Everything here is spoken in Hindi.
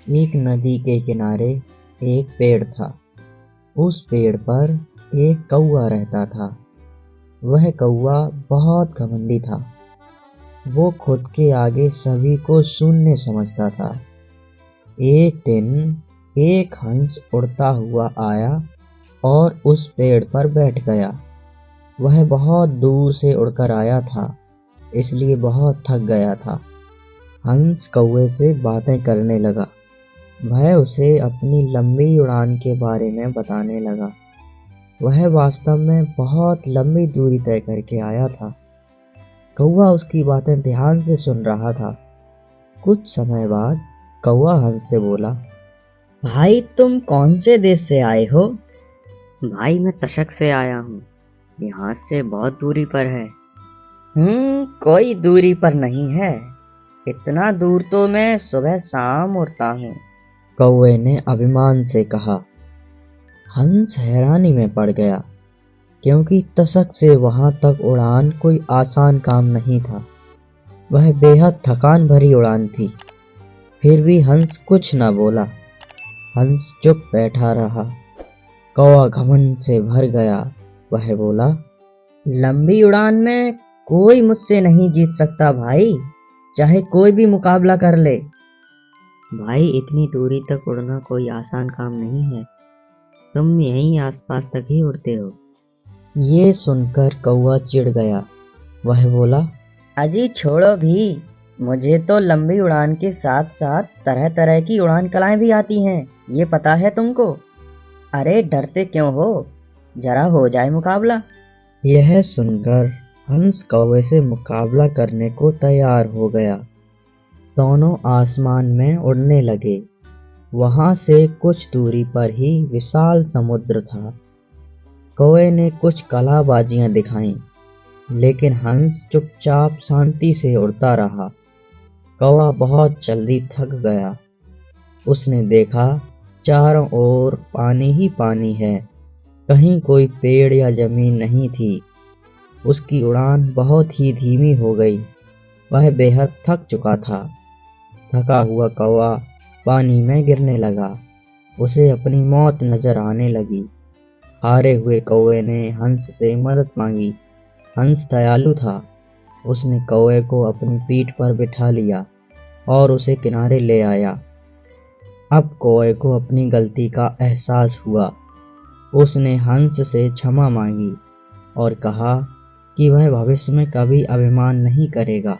एक नदी के किनारे एक पेड़ था। उस पेड़ पर एक कौवा रहता था। वह कौवा बहुत घमंडी था। वो खुद के आगे सभी को शून्य समझता था। एक दिन एक हंस उड़ता हुआ आया और उस पेड़ पर बैठ गया। वह बहुत दूर से उड़कर आया था, इसलिए बहुत थक गया था। हंस कौवे से बातें करने लगा। वह उसे अपनी लंबी उड़ान के बारे में बताने लगा। वह वास्तव में बहुत लंबी दूरी तय करके आया था। कौवा उसकी बातें ध्यान से सुन रहा था। कुछ समय बाद कौवा हंस से बोला, भाई तुम कौन से देश से आए हो? भाई मैं तशक से आया हूँ। यहाँ से बहुत दूरी पर है। कोई दूरी पर नहीं है। इतना दूर तो मैं सुबह शाम उड़ता हूँ, कौवे ने अभिमान से कहा। हंस हैरानी में पड़ गया, क्योंकि तशक से वहां तक उड़ान कोई आसान काम नहीं था। वह बेहद थकान भरी उड़ान थी। फिर भी हंस कुछ न बोला। हंस चुप बैठा रहा। कौवा घमंड से भर गया। वह बोला, लंबी उड़ान में कोई मुझसे नहीं जीत सकता भाई, चाहे कोई भी मुकाबला कर ले। भाई इतनी दूरी तक उड़ना कोई आसान काम नहीं है। तुम यहीं आसपास तक ही उड़ते हो। ये सुनकर कौवा चिढ़ गया। वह बोला, अजी छोड़ो भी, मुझे तो लंबी उड़ान के साथ साथ तरह तरह की उड़ान कलाएं भी आती हैं, ये पता है तुमको? अरे डरते क्यों हो, जरा हो जाए मुकाबला। यह सुनकर हंस कौवे से मुकाबला करने को तैयार हो गया। दोनों आसमान में उड़ने लगे। वहां से कुछ दूरी पर ही विशाल समुद्र था। कौवे ने कुछ कलाबाजियां दिखाईं, लेकिन हंस चुपचाप शांति से उड़ता रहा। कौवा बहुत जल्दी थक गया। उसने देखा चारों ओर पानी ही पानी है, कहीं कोई पेड़ या जमीन नहीं थी। उसकी उड़ान बहुत ही धीमी हो गई। वह बेहद थक चुका था। थका हुआ कौवा पानी में गिरने लगा। उसे अपनी मौत नजर आने लगी। हारे हुए कौवे ने हंस से मदद मांगी। हंस दयालु था। उसने कौवे को अपनी पीठ पर बिठा लिया और उसे किनारे ले आया। अब कौवे को अपनी गलती का एहसास हुआ। उसने हंस से क्षमा मांगी और कहा कि वह भविष्य में कभी अभिमान नहीं करेगा।